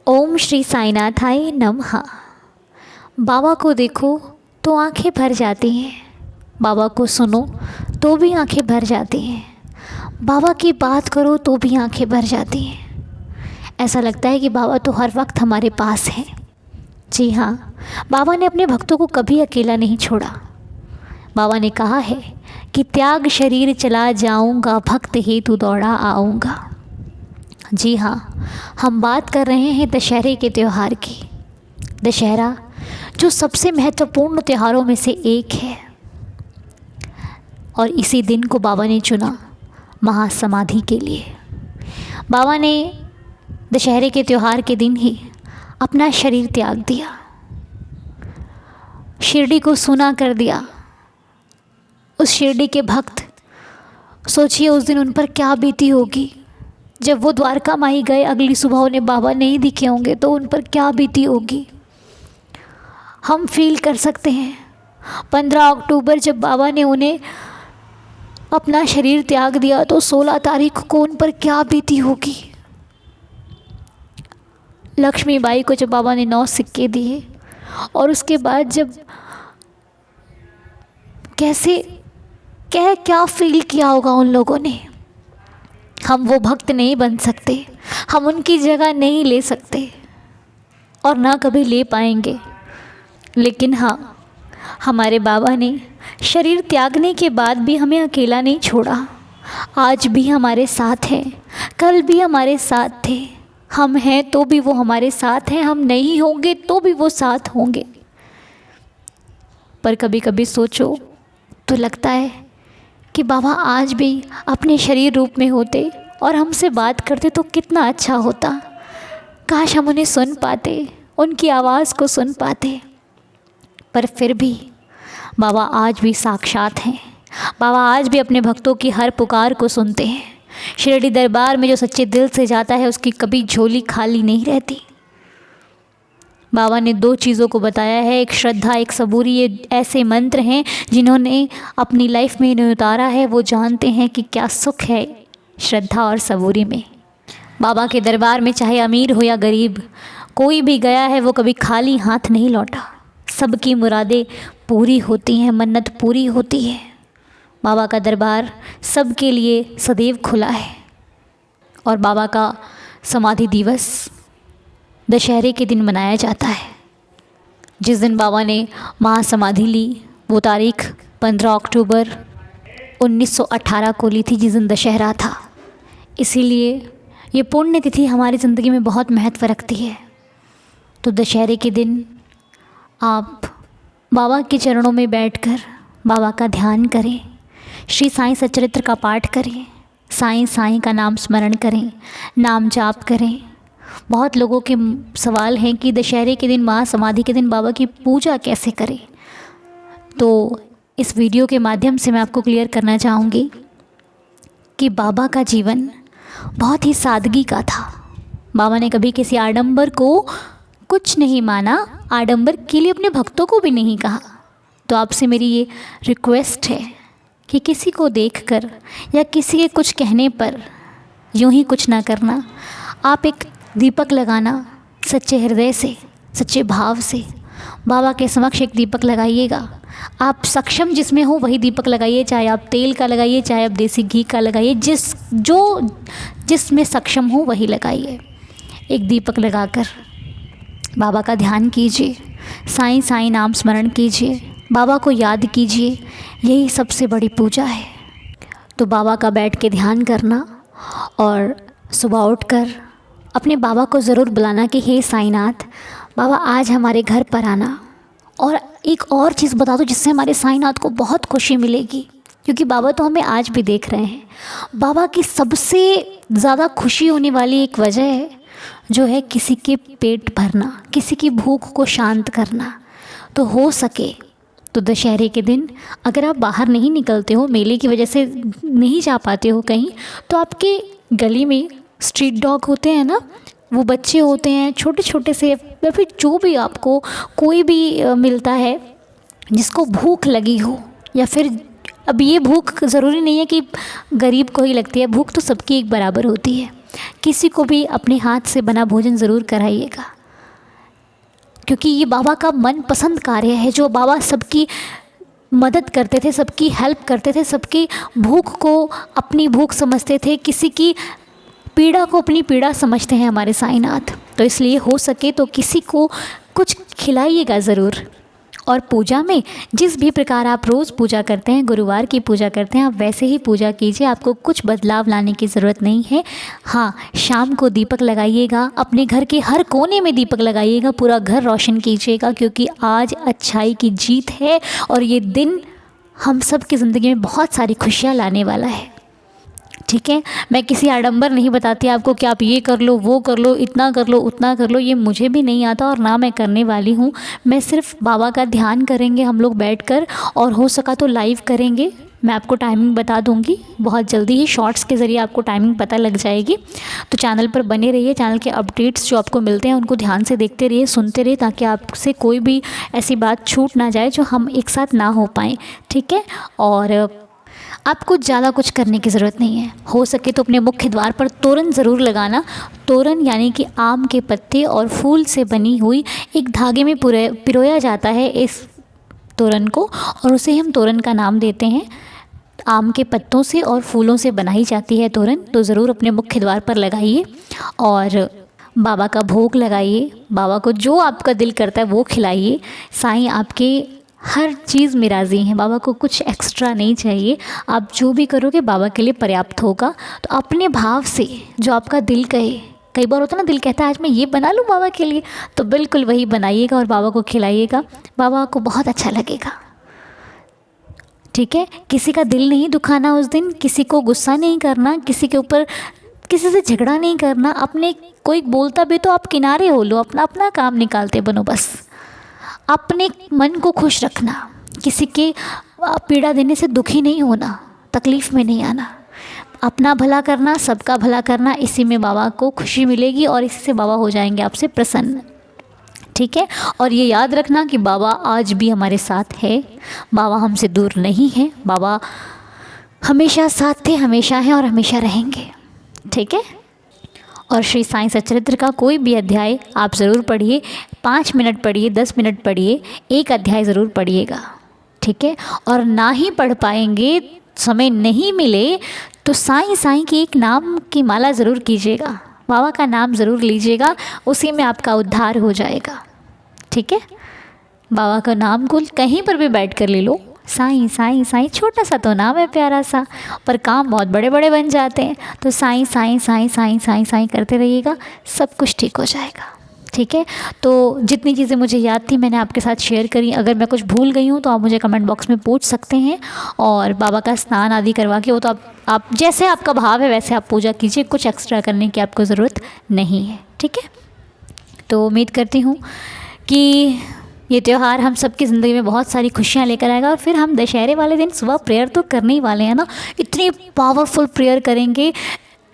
ओम श्री साईनाथाय नमः। बाबा को देखो तो आंखें भर जाती हैं, बाबा को सुनो तो भी आंखें भर जाती हैं, बाबा की बात करो तो भी आंखें भर जाती हैं। ऐसा लगता है कि बाबा तो हर वक्त हमारे पास हैं। जी हाँ, बाबा ने अपने भक्तों को कभी अकेला नहीं छोड़ा। बाबा ने कहा है कि त्याग शरीर चला जाऊंगा, भक्त हेतु दौड़ा आऊँगा। जी हाँ, हम बात कर रहे हैं दशहरे के त्यौहार की। दशहरा जो सबसे महत्वपूर्ण त्योहारों में से एक है, और इसी दिन को बाबा ने चुना महासमाधि के लिए। बाबा ने दशहरे के त्यौहार के दिन ही अपना शरीर त्याग दिया, शिरडी को सूना कर दिया। उस शिरडी के भक्त, सोचिए उस दिन उन पर क्या बीती होगी। जब वो द्वारका माई गए, अगली सुबह उन्हें बाबा नहीं दिखे होंगे तो उन पर क्या बीती होगी, हम फील कर सकते हैं। 15 अक्टूबर जब बाबा ने उन्हें अपना शरीर त्याग दिया तो 16 तारीख को उन पर क्या बीती होगी। लक्ष्मीबाई को जब बाबा ने 9 सिक्के दिए, और उसके बाद जब कैसे क्या फील किया होगा उन लोगों ने। हम वो भक्त नहीं बन सकते, हम उनकी जगह नहीं ले सकते और ना कभी ले पाएंगे। लेकिन हाँ, हमारे बाबा ने शरीर त्यागने के बाद भी हमें अकेला नहीं छोड़ा। आज भी हमारे साथ हैं, कल भी हमारे साथ थे। हम हैं तो भी वो हमारे साथ हैं, हम नहीं होंगे तो भी वो साथ होंगे। पर कभी कभी सोचो तो लगता है कि बाबा आज भी अपने शरीर रूप में होते और हमसे बात करते तो कितना अच्छा होता। काश हम उन्हें सुन पाते, उनकी आवाज़ को सुन पाते। पर फिर भी बाबा आज भी साक्षात हैं। बाबा आज भी अपने भक्तों की हर पुकार को सुनते हैं। शिरडी दरबार में जो सच्चे दिल से जाता है उसकी कभी झोली खाली नहीं रहती। बाबा ने 2 चीज़ों को बताया है, एक श्रद्धा, एक सबूरी। ये ऐसे मंत्र हैं जिन्होंने अपनी लाइफ में इन्हें उतारा है, वो जानते हैं कि क्या सुख है श्रद्धा और सबूरी में। बाबा के दरबार में चाहे अमीर हो या गरीब, कोई भी गया है वो कभी खाली हाथ नहीं लौटा। सबकी मुरादें पूरी होती हैं, मन्नत पूरी होती है। बाबा का दरबार सबके लिए सदैव खुला है। और बाबा का समाधि दिवस दशहरे के दिन मनाया जाता है। जिस दिन बाबा ने महासमाधि ली वो तारीख 15 अक्टूबर 1918 को ली थी, जिस दिन दशहरा था। इसीलिए ये पुण्य तिथि हमारी ज़िंदगी में बहुत महत्व रखती है। तो दशहरे के दिन आप बाबा के चरणों में बैठकर बाबा का ध्यान करें, श्री साईं सच्चरित्र का पाठ करें, साईं साईं का नाम स्मरण करें, नाम जाप करें। बहुत लोगों के सवाल हैं कि दशहरे के दिन, महासमाधि के दिन बाबा की पूजा कैसे करें। तो इस वीडियो के माध्यम से मैं आपको क्लियर करना चाहूँगी कि बाबा का जीवन बहुत ही सादगी का था। बाबा ने कभी किसी आडंबर को कुछ नहीं माना, आडंबर के लिए अपने भक्तों को भी नहीं कहा। तो आपसे मेरी ये रिक्वेस्ट है कि किसी को देखकर या किसी के कुछ कहने पर यूं ही कुछ ना करना। आप एक दीपक लगाना, सच्चे हृदय से, सच्चे भाव से बाबा के समक्ष एक दीपक लगाइएगा। आप सक्षम जिसमें हो वही दीपक लगाइए, चाहे आप तेल का लगाइए, चाहे आप देसी घी का लगाइए, जिसमें सक्षम हो वही लगाइए। एक दीपक लगाकर बाबा का ध्यान कीजिए, साईं साईं नाम स्मरण कीजिए, बाबा को याद कीजिए। यही सबसे बड़ी पूजा है। तो बाबा का बैठ के ध्यान करना और सुबह उठकर अपने बाबा को ज़रूर बुलाना कि हे साईनाथ, बाबा आज हमारे घर पर आना। और एक और चीज़ बता दो जिससे हमारे साईनाथ को बहुत खुशी मिलेगी, क्योंकि बाबा तो हमें आज भी देख रहे हैं। बाबा की सबसे ज़्यादा खुशी होने वाली एक वजह है जो है किसी के पेट भरना, किसी की भूख को शांत करना। तो हो सके तो दशहरे के दिन अगर आप बाहर नहीं निकलते हो, मेले की वजह से नहीं जा पाते हो कहीं, तो आपके गली में स्ट्रीट डॉग होते हैं ना, वो बच्चे होते हैं छोटे छोटे से, या फिर जो भी आपको कोई भी मिलता है जिसको भूख लगी हो, या फिर अब ये भूख ज़रूरी नहीं है कि गरीब को ही लगती है, भूख तो सबकी एक बराबर होती है। किसी को भी अपने हाथ से बना भोजन ज़रूर कराइएगा, क्योंकि ये बाबा का मनपसंद कार्य है। जो बाबा सबकी मदद करते थे, सबकी हेल्प करते थे, सबकी भूख को अपनी भूख समझते थे, किसी की पीड़ा को अपनी पीड़ा समझते हैं हमारे साईनाथ। तो इसलिए हो सके तो किसी को कुछ खिलाइएगा ज़रूर। और पूजा में जिस भी प्रकार आप रोज़ पूजा करते हैं, गुरुवार की पूजा करते हैं, आप वैसे ही पूजा कीजिए। आपको कुछ बदलाव लाने की ज़रूरत नहीं है। हाँ, शाम को दीपक लगाइएगा, अपने घर के हर कोने में दीपक लगाइएगा, पूरा घर रोशन कीजिएगा, क्योंकि आज अच्छाई की जीत है और ये दिन हम सब की ज़िंदगी में बहुत सारी खुशियाँ लाने वाला है। ठीक है, मैं किसी आडंबर नहीं बताती आपको कि आप ये कर लो, वो कर लो, इतना कर लो, उतना कर लो, ये मुझे भी नहीं आता और ना मैं करने वाली हूँ। मैं सिर्फ बाबा का ध्यान करेंगे हम लोग बैठकर, और हो सका तो लाइव करेंगे। मैं आपको टाइमिंग बता दूंगी बहुत जल्दी ही, शॉर्ट्स के ज़रिए आपको टाइमिंग पता लग जाएगी। तो चैनल पर बने रहिए, चैनल के अपडेट्स जो आपको मिलते हैं उनको ध्यान से देखते रहिए, सुनते रहिए, ताकि आपसे कोई भी ऐसी बात छूट ना जाए जो हम एक साथ ना हो पाएँ। ठीक है, और आपको ज़्यादा कुछ करने की ज़रूरत नहीं है। हो सके तो अपने मुख्य द्वार पर तोरण ज़रूर लगाना। तोरण यानी कि आम के पत्ते और फूल से बनी हुई एक धागे में पिरोया जाता है इस तोरण को, और उसे हम तोरण का नाम देते हैं। आम के पत्तों से और फूलों से बनाई जाती है तोरण। तो ज़रूर अपने मुख्य द्वार पर लगाइए और बाबा का भोग लगाइए। बाबा को जो आपका दिल करता है वो खिलाइए। साईं आपके हर चीज़ में राज़ी हैं, बाबा को कुछ एक्स्ट्रा नहीं चाहिए। आप जो भी करोगे बाबा के लिए पर्याप्त होगा। तो अपने भाव से जो आपका दिल कहे, कई बार होता है ना दिल कहता है आज मैं ये बना लूँ बाबा के लिए, तो बिल्कुल वही बनाइएगा और बाबा को खिलाइएगा। बाबा को बहुत अच्छा लगेगा। ठीक है, किसी का दिल नहीं दुखाना उस दिन, किसी को गुस्सा नहीं करना, किसी के ऊपर किसी से झगड़ा नहीं करना। अपने कोई बोलता भी तो आप किनारे हो लो, अपना अपना काम निकालते बनो बस। अपने मन को खुश रखना, किसी के पीड़ा देने से दुखी नहीं होना, तकलीफ़ में नहीं आना, अपना भला करना, सबका भला करना, इसी में बाबा को खुशी मिलेगी और इसी से बाबा हो जाएंगे आपसे प्रसन्न। ठीक है, और ये याद रखना कि बाबा आज भी हमारे साथ है, बाबा हमसे दूर नहीं है, बाबा हमेशा साथ थे, हमेशा हैं और हमेशा रहेंगे। ठीक है, और श्री साईं सच्चरित्र का कोई भी अध्याय आप ज़रूर पढ़िए, 5 मिनट पढ़िए, 10 मिनट पढ़िए, एक अध्याय ज़रूर पढ़िएगा। ठीक है, और ना ही पढ़ पाएंगे, समय नहीं मिले, तो साईं साईं की एक नाम की माला ज़रूर कीजिएगा, बाबा का नाम ज़रूर लीजिएगा, उसी में आपका उद्धार हो जाएगा। ठीक है, बाबा का नाम को कहीं पर भी बैठ कर ले लो, साईं साईं साईं, छोटा सा तो नाम है प्यारा सा, पर काम बहुत बड़े बड़े बन जाते हैं। तो साईं साईं साईं साईं साईं साईं करते रहिएगा, सब कुछ ठीक हो जाएगा। ठीक है, तो जितनी चीज़ें मुझे याद थी मैंने आपके साथ शेयर करी। अगर मैं कुछ भूल गई हूँ तो आप मुझे कमेंट बॉक्स में पूछ सकते हैं। और बाबा का स्नान आदि करवा के, वो तो आप जैसे आपका भाव है वैसे आप पूजा कीजिए, कुछ एक्स्ट्रा करने की आपको ज़रूरत नहीं है। ठीक है, तो उम्मीद करती हूँ कि ये त्यौहार हम सबकी ज़िंदगी में बहुत सारी खुशियाँ लेकर आएगा। और फिर हम दशहरे वाले दिन सुबह प्रेयर तो करने ही वाले हैं ना, इतनी पावरफुल प्रेयर करेंगे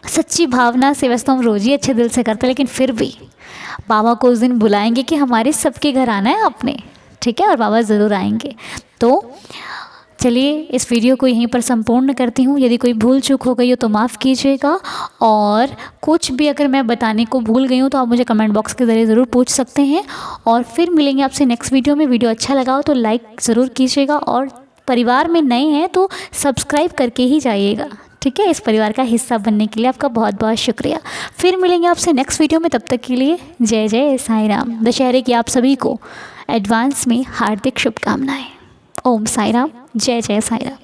सच्ची भावना से। वैसे तो हम रोज़ ही अच्छे दिल से करते हैं, लेकिन फिर भी बाबा को उस दिन बुलाएंगे कि हमारे सबके घर आना है अपने। ठीक है, और बाबा ज़रूर आएंगे। तो चलिए इस वीडियो को यहीं पर संपूर्ण करती हूँ। यदि कोई भूल चूक हो गई हो तो माफ़ कीजिएगा, और कुछ भी अगर मैं बताने को भूल गई हूँ तो आप मुझे कमेंट बॉक्स के ज़रिए ज़रूर पूछ सकते हैं। और फिर मिलेंगे आपसे नेक्स्ट वीडियो में। वीडियो अच्छा लगा हो तो लाइक ज़रूर कीजिएगा, और परिवार में नए हैं तो सब्सक्राइब करके ही जाइएगा। ठीक है, इस परिवार का हिस्सा बनने के लिए आपका बहुत बहुत शुक्रिया। फिर मिलेंगे आपसे नेक्स्ट वीडियो में, तब तक के लिए जय जय साईं राम। दशहरे की आप सभी को एडवांस में हार्दिक शुभकामनाएं। ओम साईं राम, जय जय साईं राम।